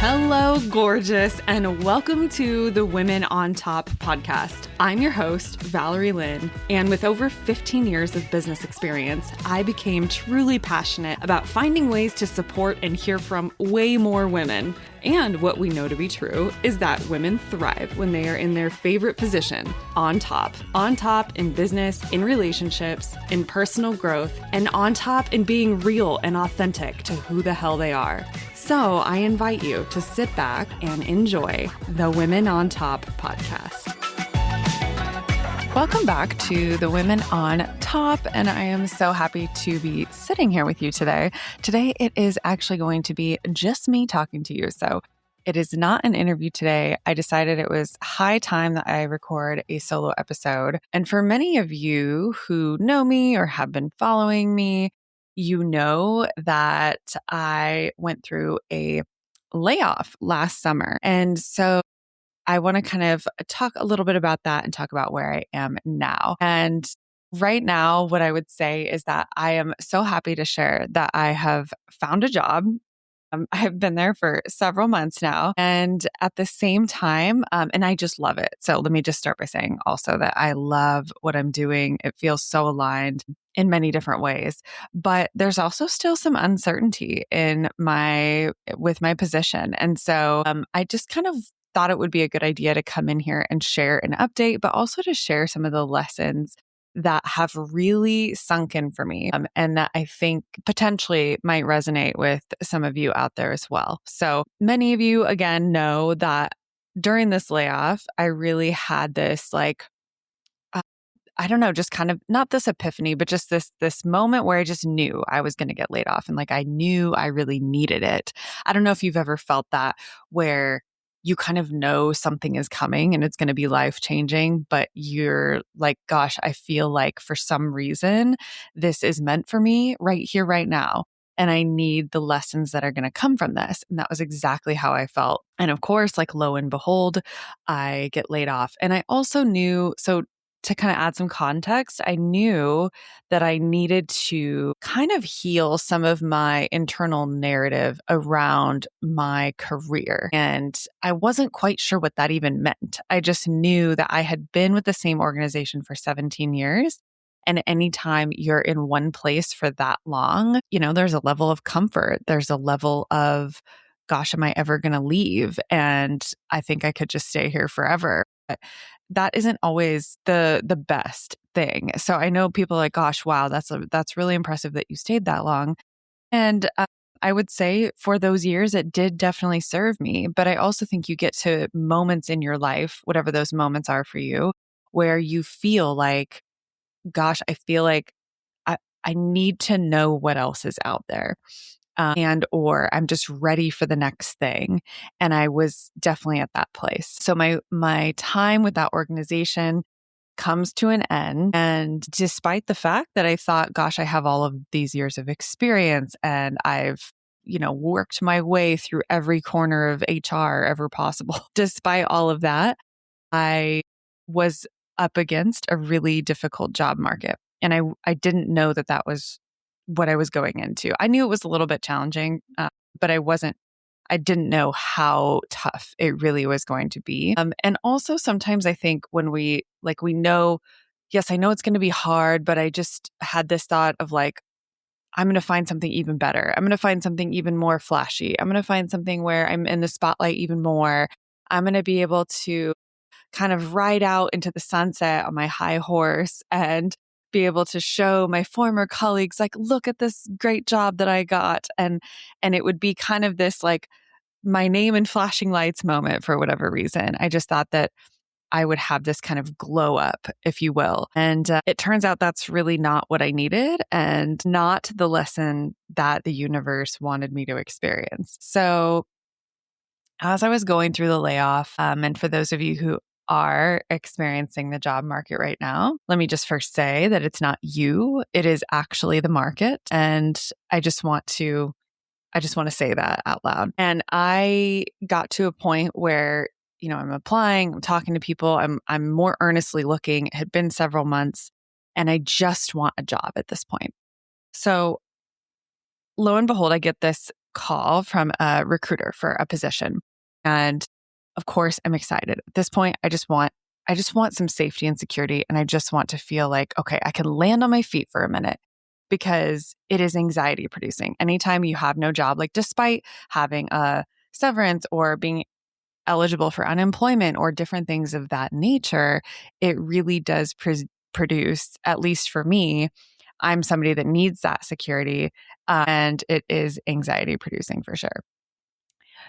Hello, gorgeous, and welcome to the Women on Top podcast. I'm your host, Valerie Lynn, and with over 15 years of business experience, I became truly passionate about finding ways to support and hear from way more women. And what we know to be true is that women thrive when they are in their favorite position, on top in business, in relationships, in personal growth, and on top in being real and authentic to who the hell they are. So I invite you to sit back and enjoy the Women on Top podcast. Welcome back to the Women on Top, and I am so happy to be sitting here with you today. Today, it is actually going to be just me talking to you. So it is not an interview today. I decided it was high time that I record a solo episode. And for many of you who know me or have been following me, you know that I went through a layoff last summer. And so I want to kind of talk a little bit about that and talk about where I am now. And right now, what I would say is that I am so happy to share that I have found a job. I've been there for several months now. And at the same time, and I just love it. So let me just start by saying also that I love what I'm doing. It feels so aligned in many different ways, but there's also still some uncertainty with my position. And so I just kind of thought it would be a good idea to come in here and share an update, but also to share some of the lessons that have really sunk in for me and that I think potentially might resonate with some of you out there as well. So many of you, again, know that during this layoff, I really had this I don't know, just kind of not this epiphany, but just this moment where I just knew I was going to get laid off and I knew I really needed it. I don't know if you've ever felt that where you kind of know something is coming and it's going to be life-changing, but you're like, gosh, I feel like for some reason, this is meant for me right here, right now. And I need the lessons that are going to come from this. And that was exactly how I felt. And of course, lo and behold, I get laid off. And I also knew, so to kind of add some context, I knew that I needed to kind of heal some of my internal narrative around my career. And I wasn't quite sure what that even meant. I just knew that I had been with the same organization for 17 years. And anytime you're in one place for that long, there's a level of comfort. There's a level of, gosh, am I ever going to leave? And I think I could just stay here forever. But that isn't always the best thing. So I know people are like, gosh, wow, that's really impressive that you stayed that long. And I would say for those years, it did definitely serve me. But I also think you get to moments in your life, whatever those moments are for you, where you feel like, gosh, I feel like I need to know what else is out there. Or I'm just ready for the next thing. And I was definitely at that place. So my time with that organization comes to an end. And despite the fact that I thought, gosh, I have all of these years of experience and I've, worked my way through every corner of HR ever possible. Despite all of that, I was up against a really difficult job market. And I didn't know that was what I was going into. I knew it was a little bit challenging, but I didn't know how tough it really was going to be. And also sometimes I think when we know, yes, I know it's going to be hard, but I just had this thought of I'm going to find something even better. I'm going to find something even more flashy. I'm going to find something where I'm in the spotlight even more. I'm going to be able to kind of ride out into the sunset on my high horse and be able to show my former colleagues, look at this great job that I got. And it would be kind of this my name in flashing lights moment for whatever reason. I just thought that I would have this kind of glow up, if you will. And it turns out that's really not what I needed and not the lesson that the universe wanted me to experience. So as I was going through the layoff, and for those of you who are experiencing the job market right now, let me just first say that it's not you, it is actually the market. And I just want to say that out loud. And I got to a point where, I'm applying, I'm talking to people, I'm more earnestly looking. It had been several months and I just want a job at this point. So lo and behold, I get this call from a recruiter for a position. And of course, I'm excited. At this point, I just want some safety and security. And I just want to feel like, okay, I can land on my feet for a minute because it is anxiety producing. Anytime you have no job, like despite having a severance or being eligible for unemployment or different things of that nature, it really does produce, at least for me, I'm somebody that needs that security, and it is anxiety producing for sure.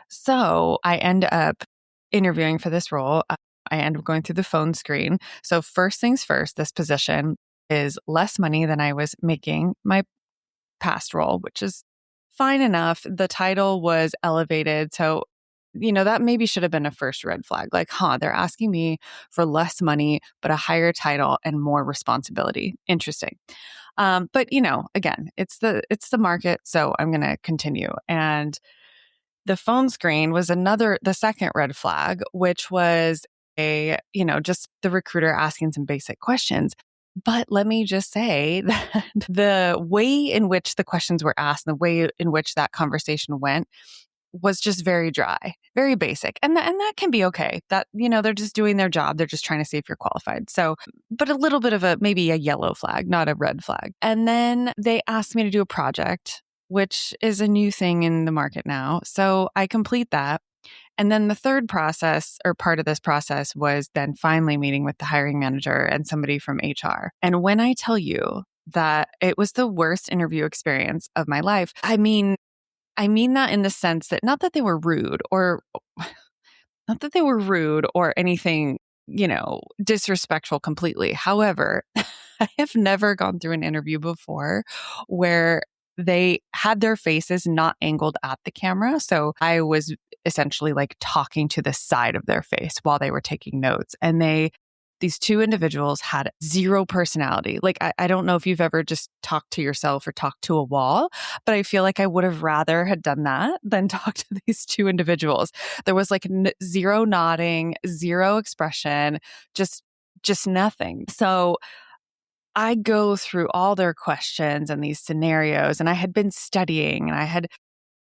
So I end up interviewing for this role. I end up going through the phone screen. So, first things first, this position is less money than I was making my past role, which is fine enough. The title was elevated. So, that maybe should have been a first red flag. Like, they're asking me for less money, but a higher title and more responsibility. Interesting. But again, it's the market. So I'm going to continue. And the phone screen was the second red flag, which was just the recruiter asking some basic questions. But let me just say that the way in which the questions were asked, and the way in which that conversation went was just very dry, very basic. And that can be okay. That, they're just doing their job. They're just trying to see if you're qualified. So, but a little bit of maybe a yellow flag, not a red flag. And then they asked me to do a project, which is a new thing in the market now. So I complete that. And then the third process, or part of this process, was then finally meeting with the hiring manager and somebody from HR. And when I tell you that it was the worst interview experience of my life, I mean that in the sense that not that they were rude or not that they were rude or anything, disrespectful completely. However, I have never gone through an interview before where they had their faces not angled at the camera. So I was essentially like talking to the side of their face while they were taking notes. And these two individuals had zero personality. Like, I don't know if you've ever just talked to yourself or talked to a wall, but I feel like I would have rather had done that than talk to these two individuals. There was like zero nodding, zero expression, just nothing. So I go through all their questions and these scenarios, and I had been studying and I had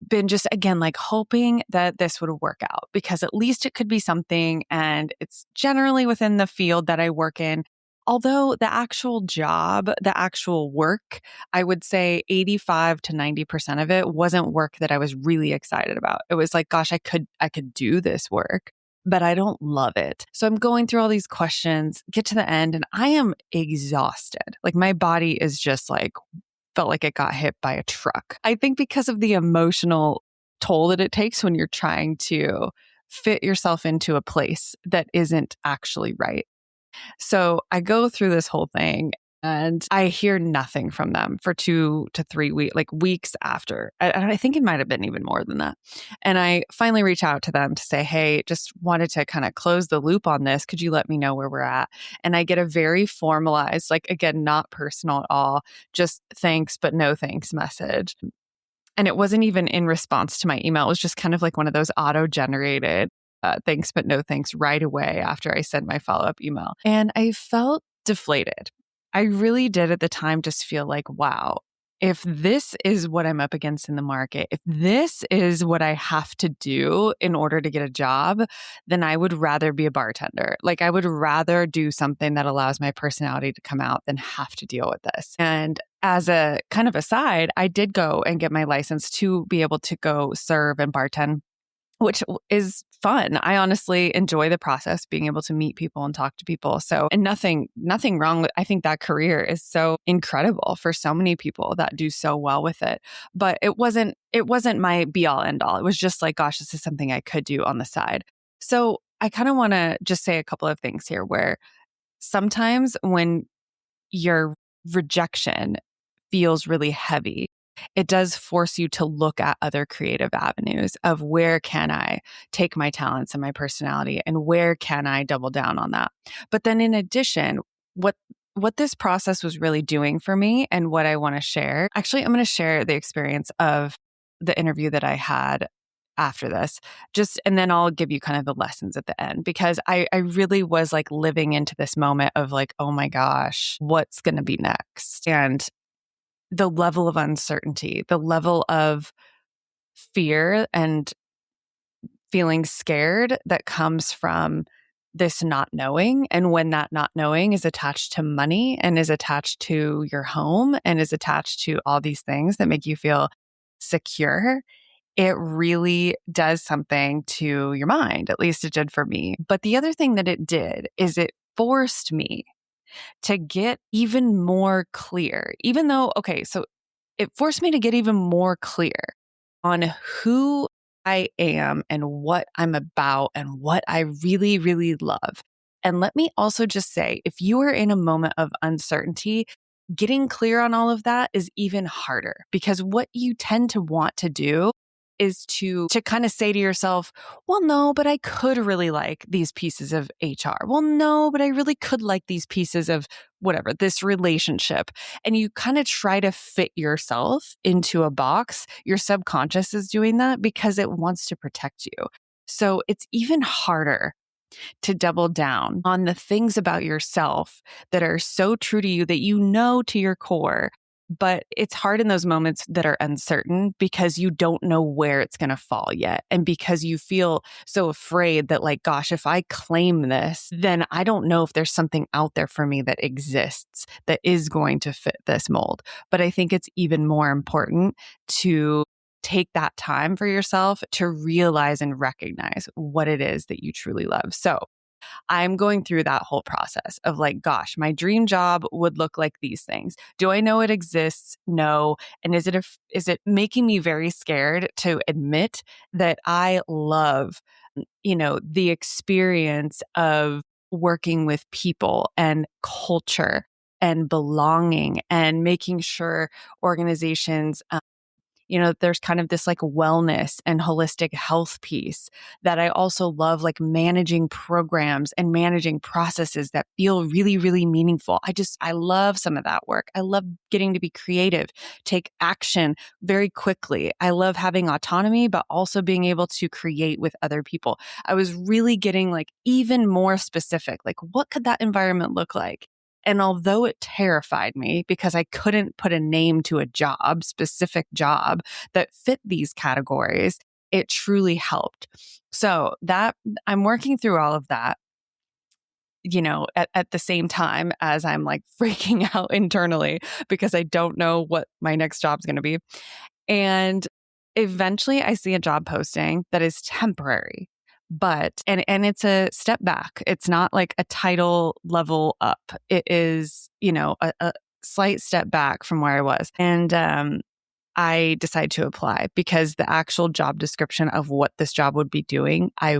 been just, again, like hoping that this would work out because at least it could be something. And it's generally within the field that I work in. Although the actual job, the actual work, I would say 85 to 90% of it wasn't work that I was really excited about. It was like, gosh, I could do this work, but I don't love it. So I'm going through all these questions, get to the end, and I am exhausted. Like my body is just like, felt like it got hit by a truck. I think because of the emotional toll that it takes when you're trying to fit yourself into a place that isn't actually right. So I go through this whole thing and I hear nothing from them for 2 to 3 weeks, like weeks after. I think it might have been even more than that. And I finally reach out to them to say, hey, just wanted to kind of close the loop on this. Could you let me know where we're at? And I get a very formalized, like, again, not personal at all, just thanks, but no thanks message. And it wasn't even in response to my email. It was just kind of like one of those auto-generated thanks, but no thanks right away after I sent my follow-up email. And I felt deflated. I really did at the time just feel like, wow, if this is what I'm up against in the market, if this is what I have to do in order to get a job, then I would rather be a bartender. Like I would rather do something that allows my personality to come out than have to deal with this. And as a kind of aside, I did go and get my license to be able to go serve and bartend, which is fun. I honestly enjoy the process, being able to meet people and talk to people. So, and nothing wrong with, I think that career is so incredible for so many people that do so well with it. But it wasn't my be all end all. It was just like, gosh, this is something I could do on the side. So I kind of want to just say a couple of things here where sometimes when your rejection feels really heavy, it does force you to look at other creative avenues of where can I take my talents and my personality and where can I double down on that. But then in addition, what this process was really doing for me and what I want to share, actually, I'm going to share the experience of the interview that I had after this, and then I'll give you kind of the lessons at the end, because I really was like living into this moment of like, oh my gosh, what's going to be next? And the level of uncertainty, the level of fear and feeling scared that comes from this not knowing. And when that not knowing is attached to money and is attached to your home and is attached to all these things that make you feel secure, it really does something to your mind. At least it did for me. But the other thing that it did is it forced me to get even more clear, even though, okay, so it forced me to get even more clear on who I am and what I'm about and what I really, really love. And let me also just say, if you are in a moment of uncertainty, getting clear on all of that is even harder, because what you tend to want to do is to kind of say to yourself, well, no, but I could really like these pieces of HR. Well, no, but I really could like these pieces of whatever, this relationship. And you kind of try to fit yourself into a box. Your subconscious is doing that because it wants to protect you. So it's even harder to double down on the things about yourself that are so true to you that you know to your core. But it's hard in those moments that are uncertain because you don't know where it's going to fall yet. And because you feel so afraid that, like, gosh, if I claim this, then I don't know if there's something out there for me that exists that is going to fit this mold. But I think it's even more important to take that time for yourself to realize and recognize what it is that you truly love. So I'm going through that whole process of like, gosh, my dream job would look like these things. Do I know it exists? No. And is it making me very scared to admit that I love, the experience of working with people and culture and belonging and making sure organizations there's kind of this like wellness and holistic health piece that I also love, like managing programs and managing processes that feel really, really meaningful. I love some of that work. I love getting to be creative, take action very quickly. I love having autonomy, but also being able to create with other people. I was really getting like even more specific, like what could that environment look like? And although it terrified me because I couldn't put a name to a specific job that fit these categories, it truly helped. So that I'm working through all of that, at the same time as I'm like freaking out internally because I don't know what my next job's going to be. And eventually I see a job posting that is temporary, but and it's a step back. It's not like a title level up. It is, a slight step back from where I was. And I decided to apply because the actual job description of what this job would be doing, I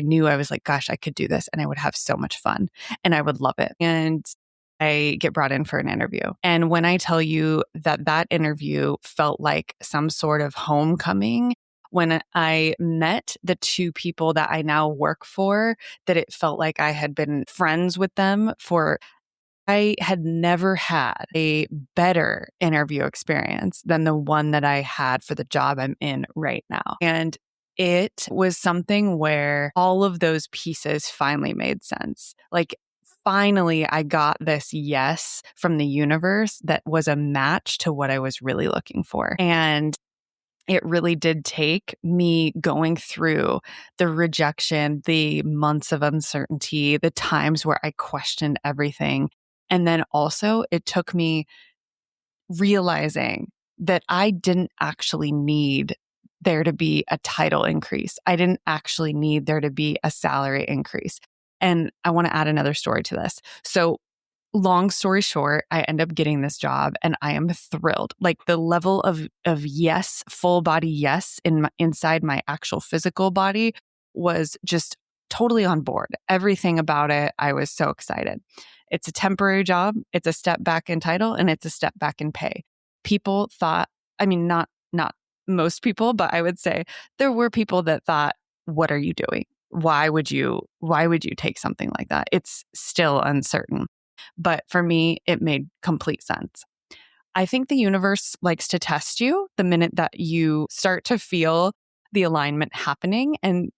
knew I was like, gosh, I could do this and I would have so much fun and I would love it. And I get brought in for an interview. And when I tell you that interview felt like some sort of homecoming, when I met the two people that I now work for, that it felt like I had been friends with them I had never had a better interview experience than the one that I had for the job I'm in right now. And it was something where all of those pieces finally made sense. Like, finally, I got this yes from the universe that was a match to what I was really looking for. And it really did take me going through the rejection, the months of uncertainty, the times where I questioned everything. And then also it took me realizing that I didn't actually need there to be a title increase. I didn't actually need there to be a salary increase. And I want to add another story to this. So long story short, I end up getting this job and I am thrilled. Like the level of yes, full body yes inside my actual physical body was just totally on board. Everything about it, I was so excited. It's a temporary job, it's a step back in title, and it's a step back in pay. People thought, I mean, not most people, but I would say there were people that thought, what are you doing? Why would you take something like that? It's still uncertain. But for me, it made complete sense. I think the universe likes to test you the minute that you start to feel the alignment happening. And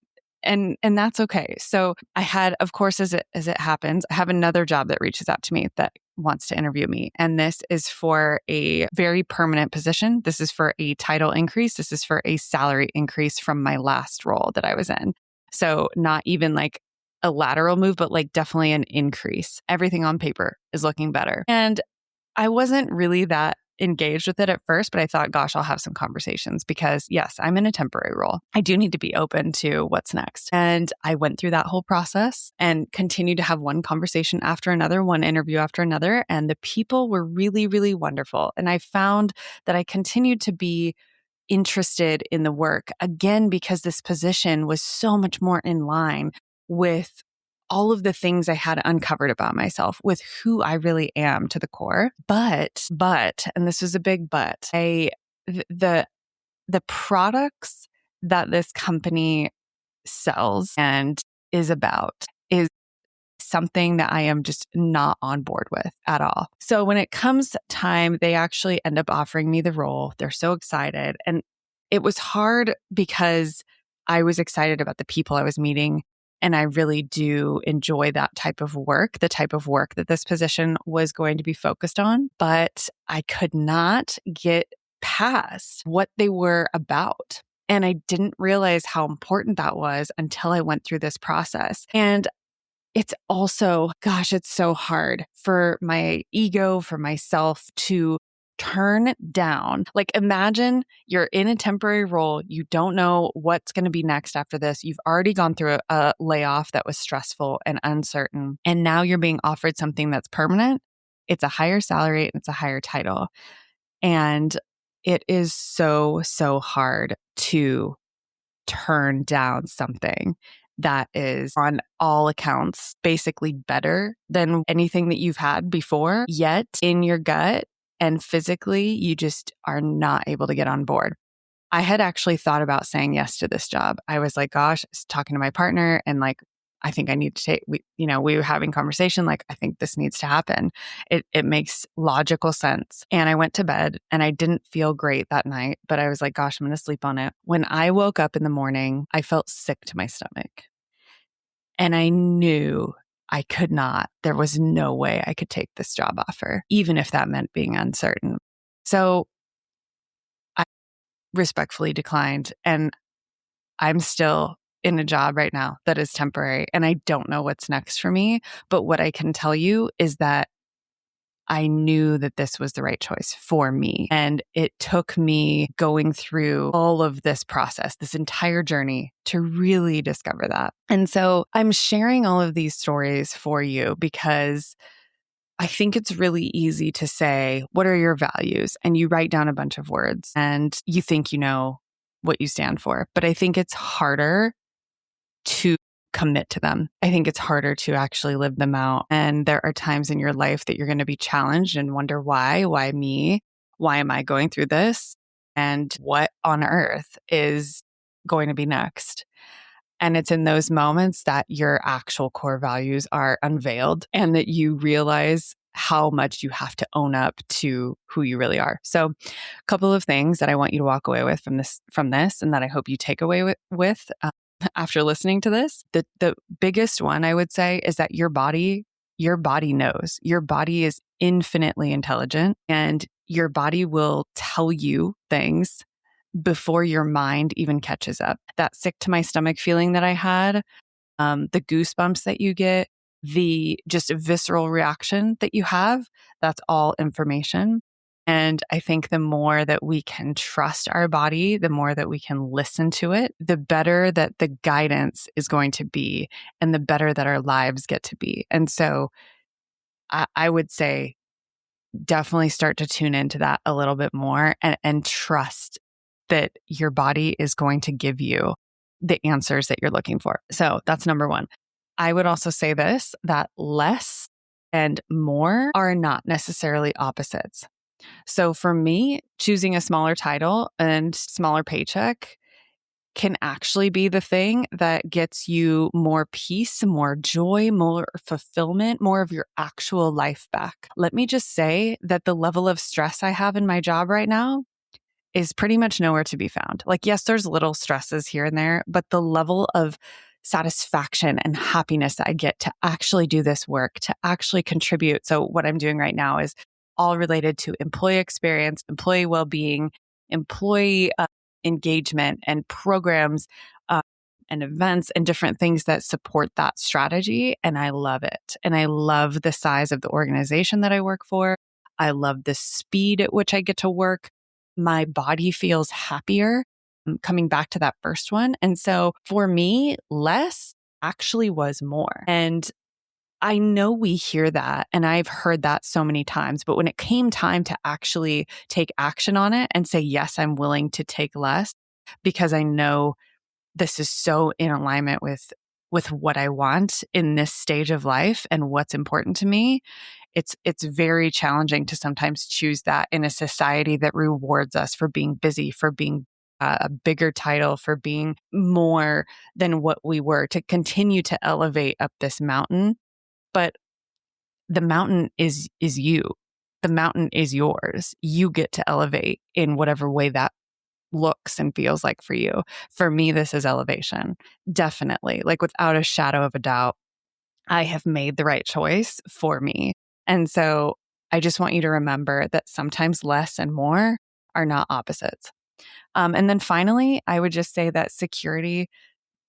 and that's okay. So I had, of course, as it happens, I have another job that reaches out to me that wants to interview me. And this is for a very permanent position. This is for a title increase. This is for a salary increase from my last role that I was in. So not even like a lateral move, but like definitely an increase. Everything on paper is looking better. And I wasn't really that engaged with it at first, but I thought, gosh, I'll have some conversations because yes, I'm in a temporary role. I do need to be open to what's next. And I went through that whole process and continued to have one conversation after another, one interview after another. And the people were really, really wonderful. And I found that I continued to be interested in the work again, because this position was so much more in line with all of the things I had uncovered about myself, with who I really am to the core. But, and this was a big but, the products that this company sells and is about is something that I am just not on board with at all. So when it comes time, they actually end up offering me the role. They're so excited. And it was hard because I was excited about the people I was meeting. And I really do enjoy that type of work, the type of work that this position was going to be focused on. But I could not get past what they were about. And I didn't realize how important that was until I went through this process. And it's also, gosh, it's so hard for my ego, for myself to turn down. Like imagine you're in a temporary role. You don't know what's going to be next after this. You've already gone through a layoff that was stressful and uncertain. And now you're being offered something that's permanent. It's a higher salary and it's a higher title. And it is so, so hard to turn down something that is on all accounts basically better than anything that you've had before, yet in your gut and physically, you just are not able to get on board. I had actually thought about saying yes to this job. I was like, gosh, I was talking to my partner and like, I think I need to take, we were having conversation, like, I think this needs to happen. It makes logical sense. And I went to bed and I didn't feel great that night, but I was like, gosh, I'm going to sleep on it. When I woke up in the morning, I felt sick to my stomach. And I knew I could not, there was no way I could take this job offer, even if that meant being uncertain. So I respectfully declined. And I'm still in a job right now that is temporary and I don't know what's next for me. But what I can tell you is that I knew that this was the right choice for me. And it took me going through all of this process, this entire journey to really discover that. And so I'm sharing all of these stories for you because I think it's really easy to say, what are your values? And you write down a bunch of words and you think you know what you stand for. But I think it's harder to commit to them. I think it's harder to actually live them out. And there are times in your life that you're going to be challenged and wonder why me? Why am I going through this? And what on earth is going to be next? And it's in those moments that your actual core values are unveiled and that you realize how much you have to own up to who you really are. So a couple of things that I want you to walk away with from this, and that I hope you take away with after listening to this. The biggest one I would say is that your body knows. Your body is infinitely intelligent and your body will tell you things before your mind even catches up. That sick to my stomach feeling that I had, the goosebumps that you get, the just visceral reaction that you have, that's all information. And I think the more that we can trust our body, the more that we can listen to it, the better that the guidance is going to be and the better that our lives get to be. And so I would say definitely start to tune into that a little bit more and trust that your body is going to give you the answers that you're looking for. So that's number one. I would also say this, that less and more are not necessarily opposites. So for me, choosing a smaller title and smaller paycheck can actually be the thing that gets you more peace, more joy, more fulfillment, more of your actual life back. Let me just say that the level of stress I have in my job right now is pretty much nowhere to be found. Like, yes, there's little stresses here and there, but the level of satisfaction and happiness that I get to actually do this work, to actually contribute. So what I'm doing right now is all related to employee experience, employee well-being, employee engagement, and programs and events and different things that support that strategy. And I love it. And I love the size of the organization that I work for. I love the speed at which I get to work. My body feels happier, coming back to that first one. And so for me, less actually was more. And I know we hear that, and I've heard that so many times, but when it came time to actually take action on it and say, yes, I'm willing to take less because I know this is so in alignment with what I want in this stage of life and what's important to me, it's very challenging to sometimes choose that in a society that rewards us for being busy, for being a bigger title, for being more than what we were, to continue to elevate up this mountain. But the mountain is you. The mountain is yours. You get to elevate in whatever way that looks and feels like for you. For me, this is elevation. Definitely. Like without a shadow of a doubt, I have made the right choice for me. And so I just want you to remember that sometimes less and more are not opposites. And then finally, I would just say that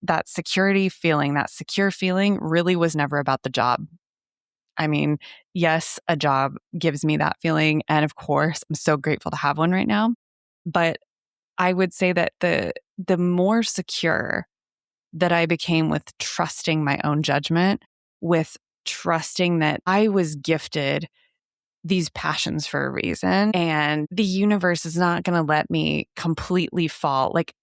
that secure feeling really was never about the job. I mean, yes, a job gives me that feeling. And of course, I'm so grateful to have one right now. But I would say that the more secure that I became with trusting my own judgment, with trusting that I was gifted these passions for a reason, and the universe is not going to let me completely fall. Like,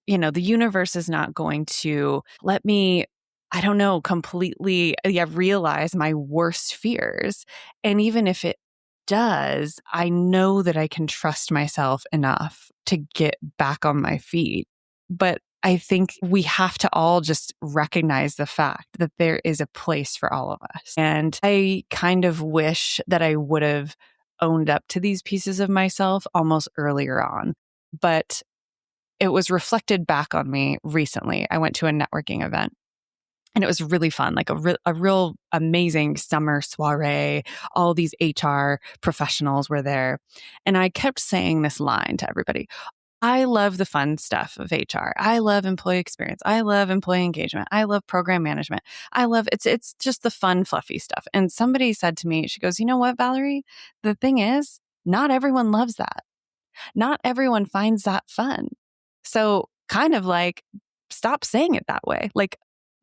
the universe is not going to let me, I don't know, completely realize my worst fears. And even if it does, I know that I can trust myself enough to get back on my feet. But I think we have to all just recognize the fact that there is a place for all of us. And I kind of wish that I would have owned up to these pieces of myself almost earlier on. But it was reflected back on me recently. I went to a networking event and it was really fun, like a real amazing summer soiree. All these HR professionals were there. And I kept saying this line to everybody. I love the fun stuff of HR. I love employee experience. I love employee engagement. I love program management. I love it's just the fun, fluffy stuff. And somebody said to me, she goes, "You know what, Valerie? The thing is, not everyone loves that. Not everyone finds that fun. So kind of like, stop saying it that way. Like,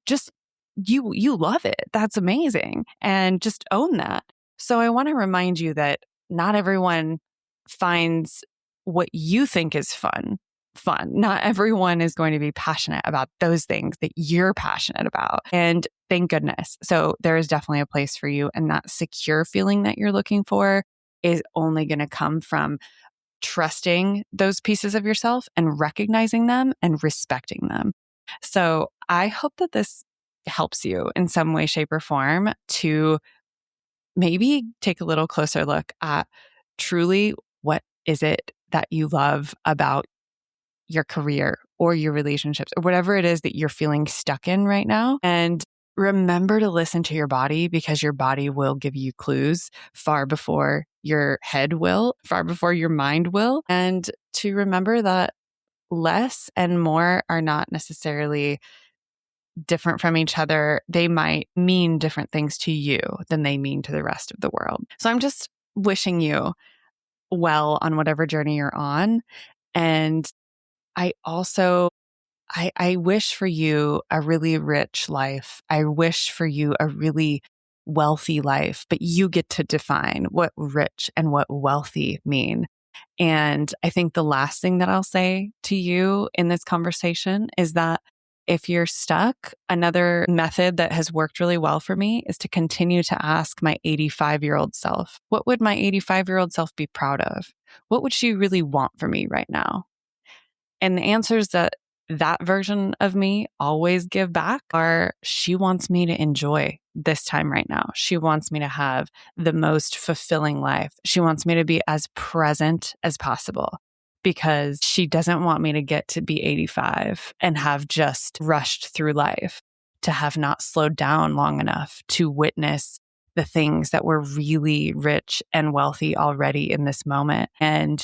just you love it. That's amazing. And just own that." So I want to remind you that not everyone finds what you think is fun. Not everyone is going to be passionate about those things that you're passionate about. And thank goodness. So there is definitely a place for you. And that secure feeling that you're looking for is only going to come from trusting those pieces of yourself and recognizing them and respecting them. So I hope that this helps you in some way, shape, or form to maybe take a little closer look at truly what is it that you love about your career or your relationships or whatever it is that you're feeling stuck in right now. And remember to listen to your body, because your body will give you clues far before your head will, far before your mind will. And to remember that less and more are not necessarily different from each other. They might mean different things to you than they mean to the rest of the world. So I'm just wishing you well on whatever journey you're on. And I also I wish for you a really rich life. I wish for you a really wealthy life, but you get to define what rich and what wealthy mean. And I think the last thing that I'll say to you in this conversation is that if you're stuck, another method that has worked really well for me is to continue to ask my 85-year-old self, what would my 85-year-old self be proud of? What would she really want from me right now? And the answers that version of me always give back are, she wants me to enjoy this time right now. She wants me to have the most fulfilling life. She wants me to be as present as possible. because she doesn't want me to get to be 85 and have just rushed through life, to have not slowed down long enough to witness the things that were really rich and wealthy already in this moment. And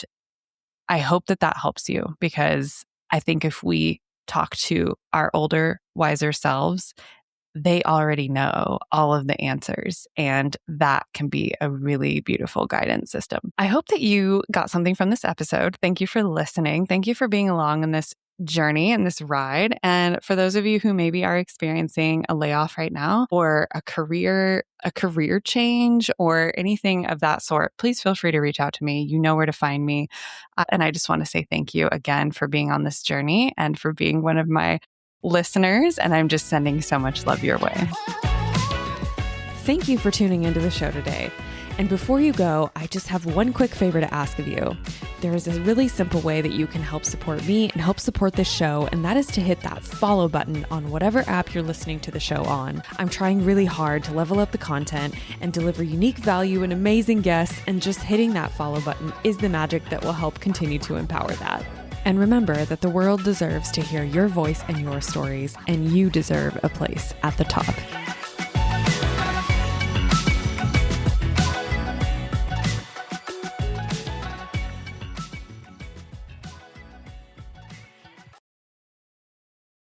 I hope that that helps you, because I think if we talk to our older, wiser selves, they already know all of the answers, and that can be a really beautiful guidance system. I hope that you got something from this episode. Thank you for listening. Thank you for being along in this journey and this ride. And for those of you who maybe are experiencing a layoff right now, or a career change, or anything of that sort, please feel free to reach out to me. You know where to find me. And I just want to say thank you again for being on this journey and for being one of my listeners. And I'm just sending so much love your way. Thank you for tuning into the show today. And before you go, I just have one quick favor to ask of you. There is a really simple way that you can help support me and help support this show, and that is to hit that follow button on whatever app you're listening to the show on. I'm trying really hard to level up the content and deliver unique value and amazing guests, and just hitting that follow button is the magic that will help continue to empower that. And remember that the world deserves to hear your voice and your stories, and you deserve a place at the top.